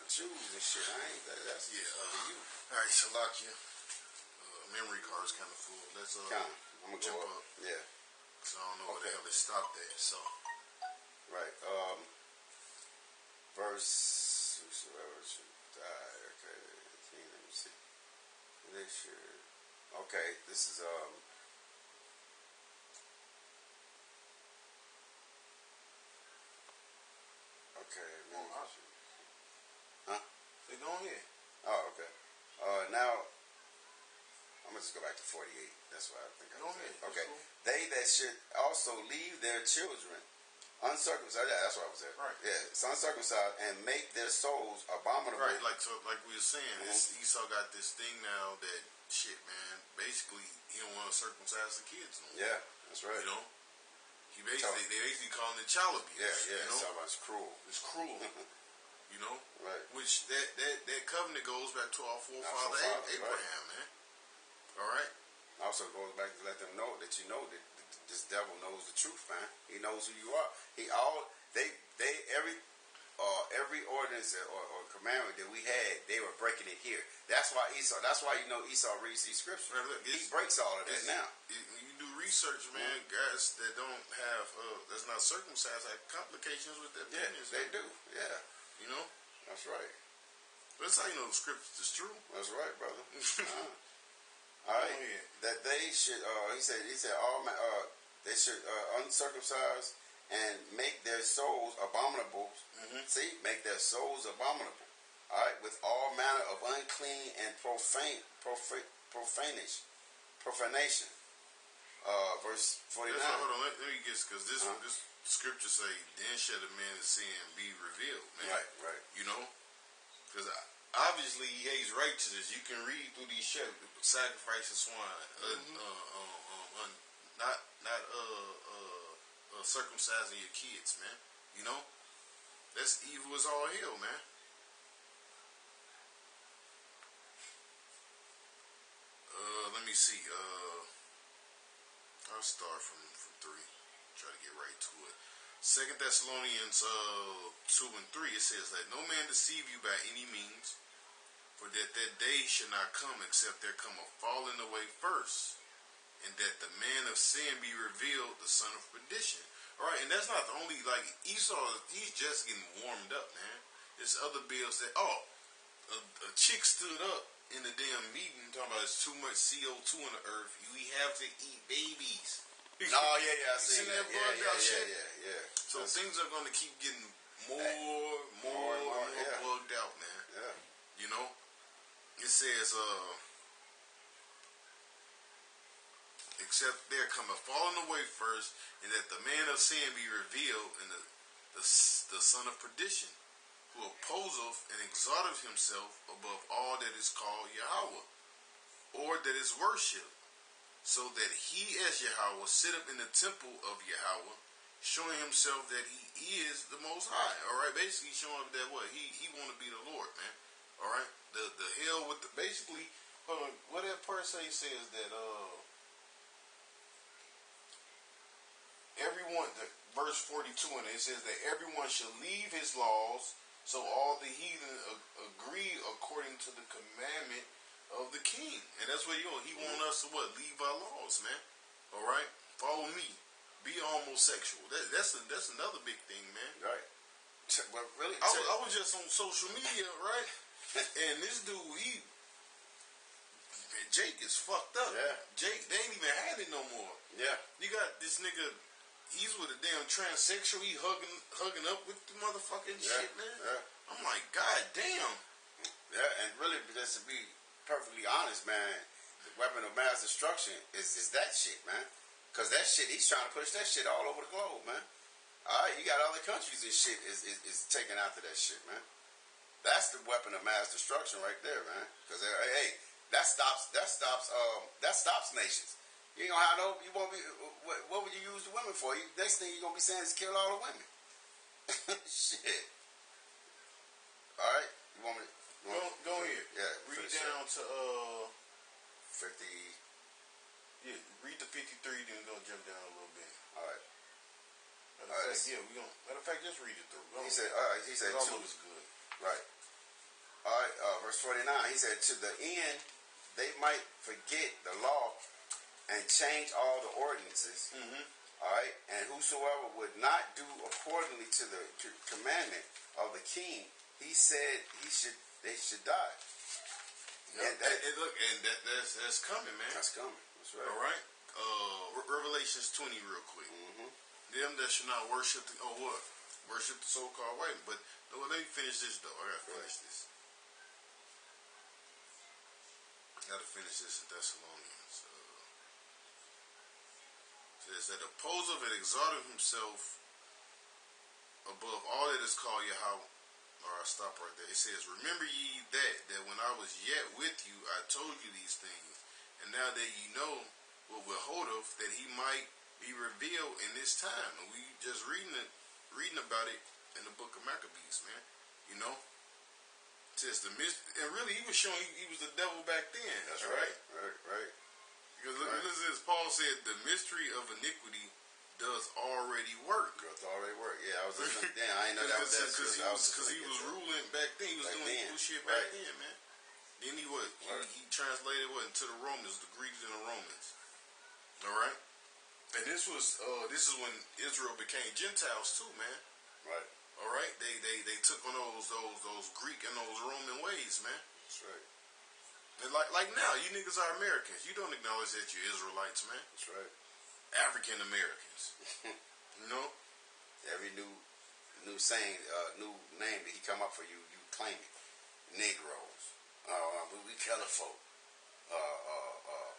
choose and shit. I ain't. That's yeah. for you. All right, Shalakia. Memory card's kind of full. Let's I'm gonna jump go up. Yeah. So I don't know where the hell they stopped at. So. Right. Verse. Whosoever should die. Okay. Let me see. They should. Okay. This is Okay. Huh? They go ahead. Oh, okay. Now I'm gonna just go back to 48. That's what I think. Go ahead. Okay. Cool. They that should also leave their children uncircumcised. Yeah, that's what I was at. Right. Yeah, it's uncircumcised and make their souls abominable. Right. Like we were saying, Esau got this thing now that shit, man. Basically, he don't want to circumcise the kids no more. Yeah, that's right. You know. They basically calling it child abuse. Yeah. You know? It's cruel. It's cruel. You know? Right. Which that covenant goes back to our forefather Abraham, right. Man. All right. Also goes back to let them know that you know that this devil knows the truth, man. He knows who you are. Every ordinance or commandment that we had, they were breaking it here. That's why Esau. That's why Esau reads these scriptures. Right, look, he breaks all of that now. You do research, man. Guys that don't have that's not circumcised have complications with their penis. They do. Yeah. You know. That's right. That's how you know the scripture is true. That's right, brother. All right. That they should. He said all they should uncircumcised and make their souls abominable. Mm-hmm. See, make their souls abominable. All right, with all manner of unclean and profanation. Verse 49. Hold on, let me guess, because this scripture say, "Then shall the man of sin be revealed." Man. Right. You know, because obviously he hates righteousness. You can read through these sacrifice of swine, not circumcising your kids, man. You know, that's evil as all hell, man. Let me see. I'll start from 3. Try to get right to it. 2 Thessalonians 2 and 3. It says, "Let no man deceive you by any means, for that day should not come except there come a falling away first, and that the man of sin be revealed, the son of perdition." All right, and that's not the only, like, Esau, he's just getting warmed up, man. There's other bills that, a chick stood up in the damn meeting talking about it's too much CO2 in the earth. We have to eat babies. Oh, yeah, I see that. Yeah. So things are going to keep getting more bugged out, man. Yeah. You know? It says, except there come a falling away first, and that the man of sin be revealed, and the son of perdition, who opposeth and exalteth himself above all that is called Yahweh, or that is worshipped, so that he as Yahweh sit up in the temple of Yahweh, showing himself that he is the Most High. All right, basically showing up that what he want to be the Lord, man. All right, the hell with the basically. What that part says that everyone, verse 42, and it says that everyone shall leave his laws, so all the heathen agree according to the commandment of the king. And that's what he want us to what? Leave our laws, man. All right, follow me. Be homosexual. That's another big thing, man. Right. But really, I was just on social media, right? And this dude, Jake is fucked up. Yeah. Jake, they ain't even had it no more. Yeah. You got this nigga. He's with a damn transsexual. He hugging up with the motherfucking shit, man. Yeah. I'm like, God damn. Yeah, and really, just to be perfectly honest, man, the weapon of mass destruction is that shit, man. Because that shit, he's trying to push that shit all over the globe, man. All right, you got other countries and shit is taking after that shit, man. That's the weapon of mass destruction right there, man. Because hey, that stops nations. You ain't gonna have no. You won't be. What would you use the women for? Next thing you're gonna be saying is kill all the women. Shit. All right. You want me? Go ahead. Yeah. Read down to 50. Yeah. Read to 53. Then we're gonna jump down a little bit. All right. Matter of fact, just read it through. He said. He said. All of it's good. Right. verse 49. He said, to the end they might forget the law and change all the ordinances. All right, and whosoever would not do accordingly to the commandment of the king, he said they should die. Yep. And that's coming, man. That's coming. That's right. All right. Revelations 20, real quick. Them that should not worship worship the so-called white. But no, let me finish this though. I gotta finish this. Gotta finish this in Thessalonians. Says that opposer and exalted himself above all that is called Yahweh. Or I'll stop right there. It says, remember ye that when I was yet with you, I told you these things. And now that ye know what we're hold of, that he might be revealed in this time. And we just reading about it in the book of Maccabees, man. You know? It says and really he was showing he was the devil back then. That's right. Right. Because look at this, Paul said the mystery of iniquity does already work. Does already work. Yeah, I was listening. Damn, I ain't know that was that. Because he was ruling back then. He was doing evil shit back then, man. Then he translated into the Romans, the Greeks and the Romans. All right. And this is when Israel became Gentiles too, man. Right. All right. They took on those Greek and those Roman ways, man. That's right. And like now, you niggas are Americans. You don't acknowledge that you're Israelites, man. That's right. African Americans. You know? Every new saying, new name that he come up for you, you claim it. Negroes. We color folk.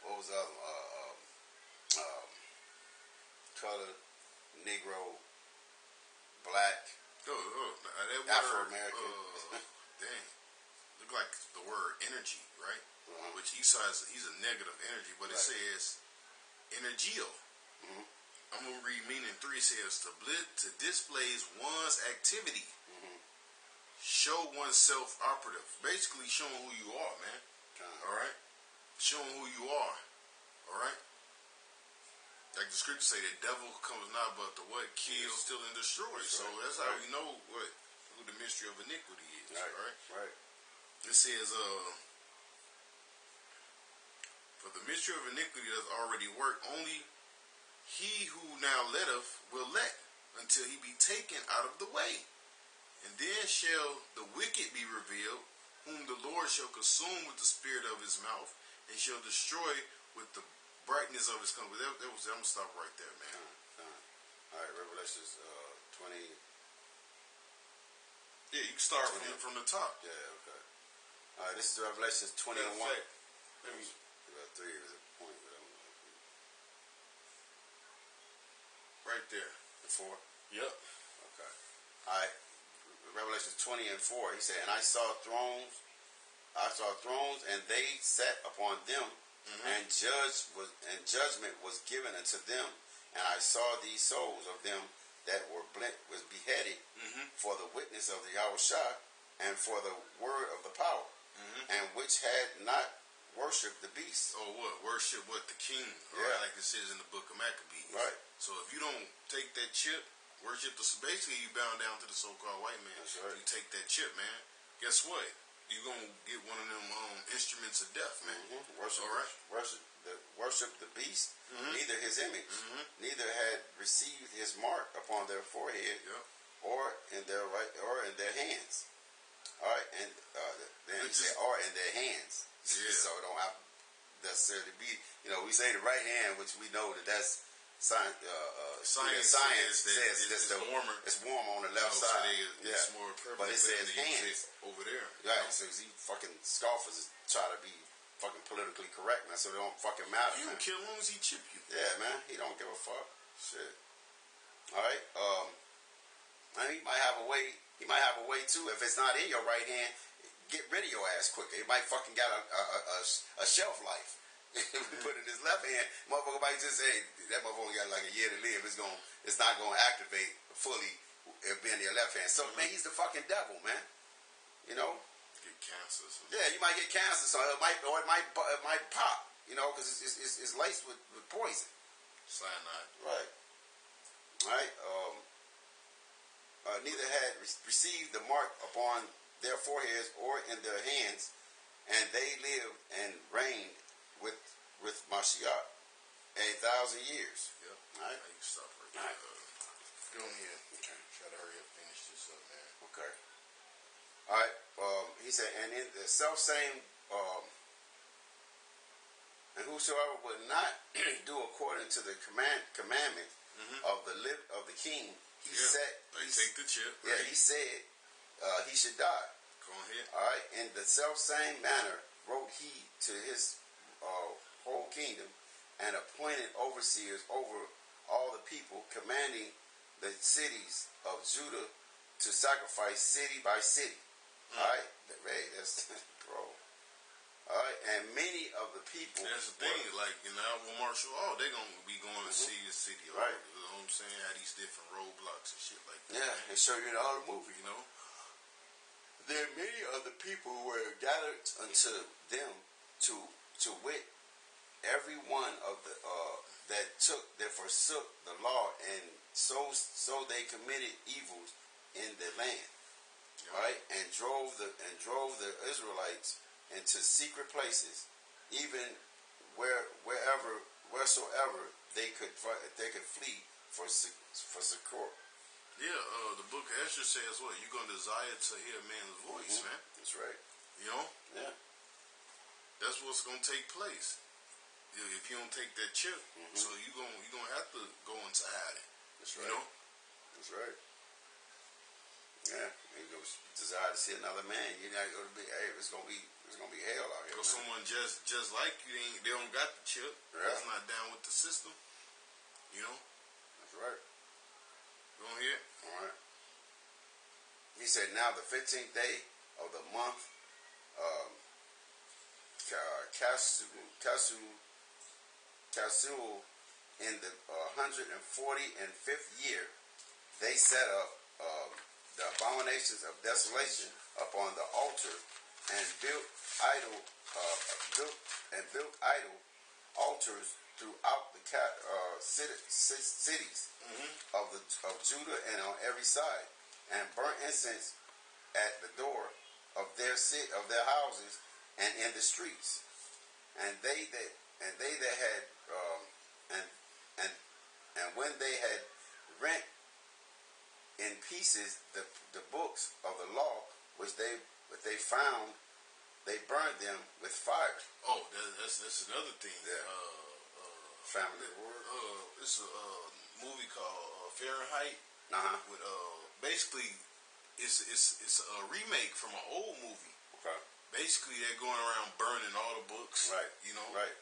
What was the other one? Color, Negro, Black, Afro-American. Dang. Look like the word energy, right? Which Esau he's a negative energy, but it says energio. I'm gonna read meaning 3. It says to displays one's activity, show oneself operative, basically showing who you are, man. All right, showing who you are. All right, like the scriptures say, the devil comes not but to what? Kill, steal, and destroy. So that's how we know who the mystery of iniquity is. Right. It says, for the mystery of iniquity does already work. Only he who now letteth will let until he be taken out of the way. And then shall the wicked be revealed, whom the Lord shall consume with the spirit of his mouth, and shall destroy with the brightness of his coming. I'm gonna stop right there, man. All right, Revelations 20. Yeah, you can start from the top. Yeah, okay. All right, this is Revelations 20 and 1. Let me. About 3 is a point, but I'm right there. The 4. Yep. Okay. All right. Revelations 20 and 4. He said, and I saw thrones, and they sat upon them, and judgment was given unto them. And I saw these souls of them that was beheaded for the witness of the Yahushua and for the word of the power, and which had not worshipped the beast. Oh, what? Worship what? The king. Yeah. Right, like it says in the book of Maccabees. Right. So if you don't take that chip, worship basically you bound down to the so-called white man. That's right. You take that chip, man. Guess what? You're going to get one of them instruments of death, man. Worship, all right? Worship the beast, neither his image, neither had received his mark upon their forehead, or in their hands. All right, and then he said, or in their hands. Yeah. So it don't have necessarily be. We say the right hand, which we know that's science. Science says it's warmer. It's warm on the left side. It's more prevalent. But it says hands over there. Right. So these fucking scoffers try to be fucking politically correct, man. So it don't fucking matter. He don't care as long as he chip you. Yeah, man. He don't give a fuck. Shit. All right. And he might have a way. He might have a way too. If it's not in your right hand, get rid of your ass quicker. It might fucking got a shelf life. If we put it in his left hand, motherfucker might just say that motherfucker got like a year to live. It's not gonna activate fully if being in your left hand. So man, he's the fucking devil, man. Get cancer. Yeah, you might get cancer. So it might pop. Because it's laced with poison. Cyanide. Right. All right. Neither had received the mark upon their foreheads or in their hands, and they lived and reigned with Mashiach 1,000 years. Yep. All right. You stop right All there. right. Go ahead. Okay. Try to hurry up, finish this up, man. Okay. All right. He said, and in the self same, and whosoever would not do according to the commandment of the king, he said, take the chip. Yeah, right? he said he should die. Go ahead. All right. In the self same manner wrote he to his whole kingdom, and appointed overseers over all the people, commanding the cities of Judah to sacrifice city by city. All right, that's bro. All right, and many of the people. That's the thing, like in the album martial law, they're gonna be going to see the city, right? You know what I'm saying? Had these different roadblocks and shit like that. Yeah, they show you in all the movie. You know, there are many of the people who were gathered unto them to wit every one of the that forsook the law, and so they committed evils in the land. Right, and drove the Israelites into secret places, even wheresoever they could flee for succor. Yeah, the book of Esther says what? You're gonna desire to hear a man's voice, man. That's right. You know? Yeah. That's what's gonna take place. If you don't take that chip, so you're gonna have to go into hiding. That's right. You know? That's right. Yeah, you go desire to see another man. You're not gonna be. Hey, it's gonna be hell out here. Because someone just like you, they don't got the chip. Yeah. That's not down with the system. You know. That's right. Go ahead. All right. He said, now the 15th day of the month, Casul, in the 145th year, they set up the abominations of desolation upon the altar, and built idol altars throughout the cities of Judah and on every side, and burnt incense at the door of their houses and in the streets. And when they had rent in pieces the books of the law which they found, they burned them with fire. Oh, that's another thing. Yeah. Family of the Word. It's a movie called Fahrenheit. With basically, it's a remake from an old movie. Okay. Basically, they're going around burning all the books. Right. You know. Right.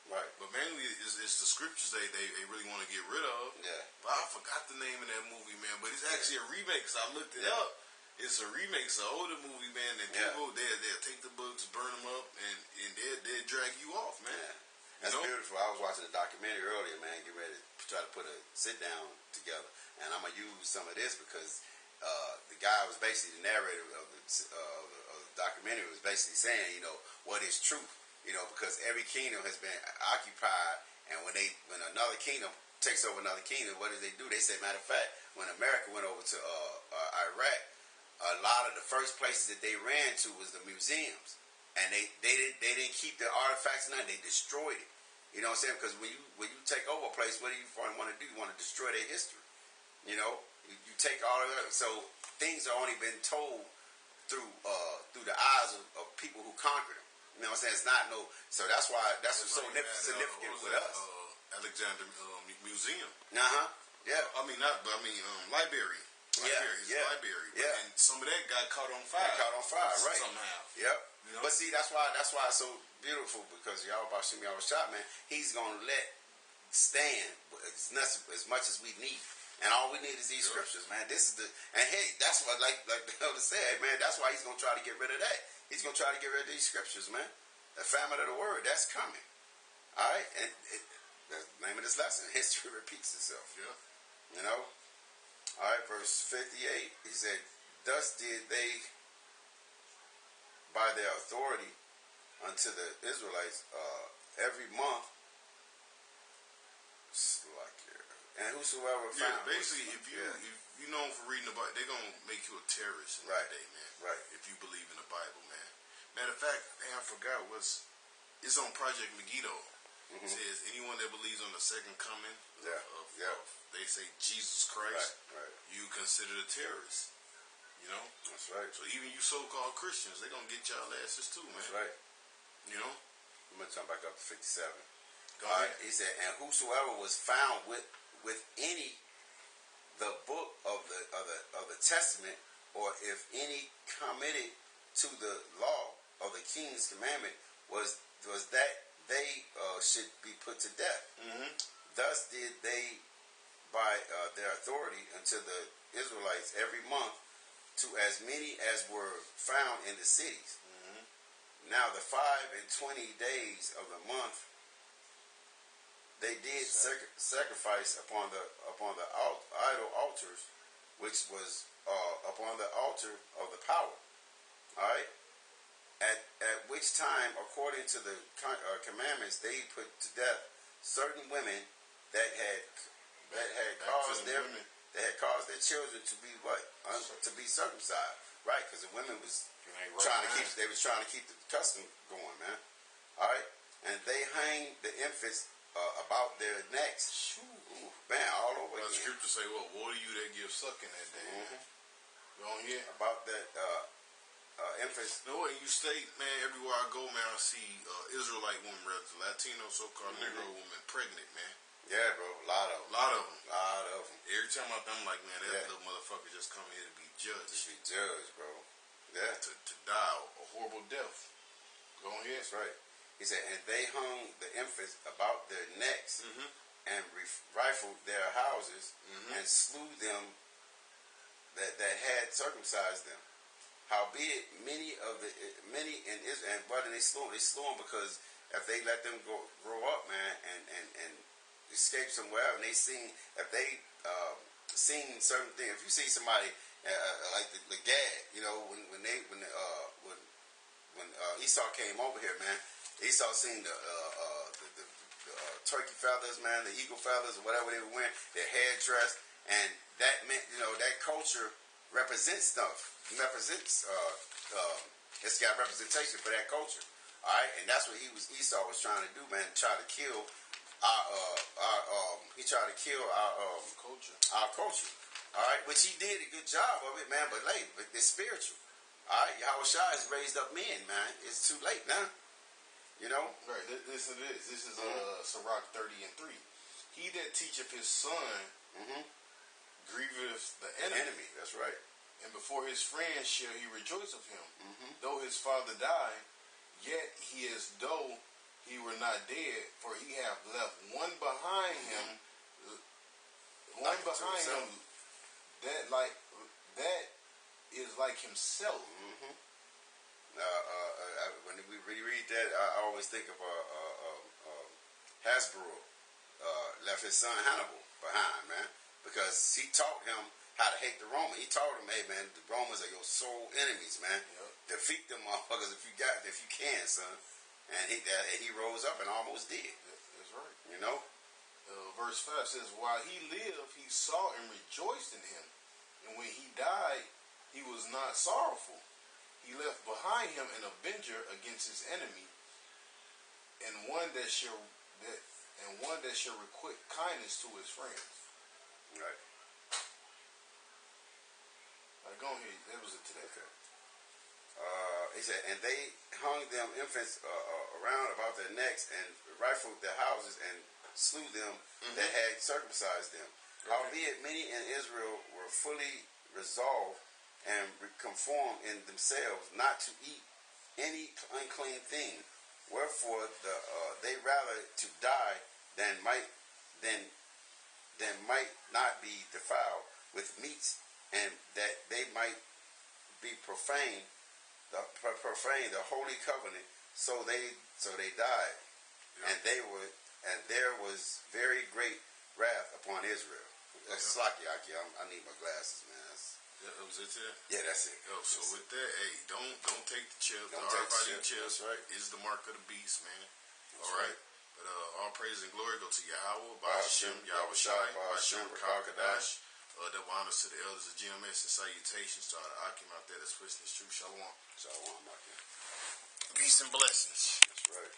But mainly, it's the scriptures they really want to get rid of. Yeah. But I forgot the name of that movie, man. But it's actually a remake, because I looked it up. It's a remake. It's an older movie, man. And people, they'll take the books, burn them up, and they'll drag you off, man. Yeah. That's beautiful. I was watching a documentary earlier, man. Get ready to try to put a sit down together, and I'm gonna use some of this because the guy was basically the narrator of the documentary was basically saying, you know, what is truth, you know, because every kingdom has been occupied, and when another kingdom takes over another kingdom, what do? They say, matter of fact, when America went over to Iraq, a lot of the first places that they ran to was the museums. And they didn't keep the artifacts and nothing. They destroyed it. You know what I'm saying? Because when you take over a place, what do you want to do? You want to destroy their history. You know, you take all of that. So things are only been told through the eyes of people who conquered them. You know what I'm saying? It's not no. So that's why that's what's so significant with us. Alexander Museum. Yeah. Library. Library. Yeah. And some of that got caught on fire. Right. Somehow. Yep. You know? But see, that's why it's so beautiful, because y'all about to y'all shot, man. He's gonna let stand as much as we need, and all we need is these scriptures, man. This is and hey, that's what like the elder said, man. That's why he's gonna try to get rid of that. He's gonna try to get rid of these scriptures, man. The famine of the word, that's coming. All right, and the name of this lesson: history repeats itself. Yeah. You know. All right, verse 58. He said, "Thus did they, by their authority unto the Israelites, every month, And whosoever Yeah, found. basically, if you known for reading the Bible, they're gonna make you a terrorist in that day, man. Right. If you believe in the Bible, man. Matter of fact, I forgot it's on Project Megiddo. It says anyone that believes on the second coming of they say Jesus Christ, right. you consider a terrorist. You know? That's right. So even you so-called Christians, they're gonna get y'all asses too, man. That's right. You know? I'm gonna jump back up to 57. Go ahead. He said, and whosoever was found with any the book of the testament, or if any committed to the law of the king's commandment, was that they should be put to death. Thus did they by their authority unto the Israelites every month to as many as were found in the cities. Now the 25 days of the month they did sacrifice upon the idol altars, which was upon the altar of the power. All right. At which time, according to the commandments, they put to death certain women that had caused their children to be what to be circumcised, right? Because the women was trying to keep the custom going, man. All right, and they hang the infants about their necks, man, all over again. The scripture say, "Well, woe to you that give suck in that day." You don't hear about that. Infants. You know what? You state, man, everywhere I go, man, I see Israelite women, Latino, so-called Negro women pregnant, man. Yeah, bro. A lot of them. Every time I think, I'm like, man, that little motherfucker just come here to be judged. To be judged, bro. Yeah. To die a horrible death. Go ahead. That's right. He said, and they hung the infants about their necks and rifled their houses and slew them that had circumcised them. Howbeit, many in Israel, and why did they slew them? They slew them because if they let them grow up, man, and escape somewhere else, and they seen certain things. If you see somebody like the Gad, you know, when Esau came over here, man, Esau seen the turkey feathers, man, the eagle feathers, or whatever they were wearing, their hair dressed, and that meant, you know, that culture represents stuff. It's got representation for that culture. All right, and that's what Esau was trying to do, man. Try to kill he tried to kill our culture. All right, which he did a good job of it, man. But it's spiritual. All right, Yahweh Shai has raised up men, man. It's too late now. You know. Right. Listen to this. This is Sirach 30:3. He that teacheth his son grieveth the enemy. That's right. And before his friends shall he rejoice of him. Though his father die, yet he is though he were not dead, for he hath left one behind him, that is like himself. When we reread that, I always think of Hasbro left his son Hannibal behind, man, because he taught him how to hate the Romans. He told him, hey, man, the Romans are your sole enemies, man. Defeat them motherfuckers if you can, son. And he rose up and almost did. That's right. You know? Verse 5 says, while he lived, he saw and rejoiced in him. And when he died, he was not sorrowful. He left behind him an avenger against his enemy, and one that shall requite kindness to his friends. Right. Go ahead. That was it today. Okay. He said, and they hung them infants around about their necks and rifled their houses and slew them that had circumcised them. Howbeit, many in Israel were fully resolved and conformed in themselves not to eat any unclean thing. Wherefore, they rather to die than might not be defiled with meats, and that they might be profane the holy covenant. So they died, and there was very great wrath upon Israel. Slacky, I need my glasses, man. That was it there? Yeah, that's it. So with that, hey, don't take the chip. Don't take the chip. That's right. Is the mark of the beast, man. All right. But all praise and glory go to Yahweh, Ba'ashem, Ba'ashem, Yahweh Shai, Ba'ashem, Ba'ashem, Rakakadash. double honors to the elders of GMS and salutations to all the Akim out there that's twisting this truth. Shalom. Shalom, Akim. Peace and blessings. That's right.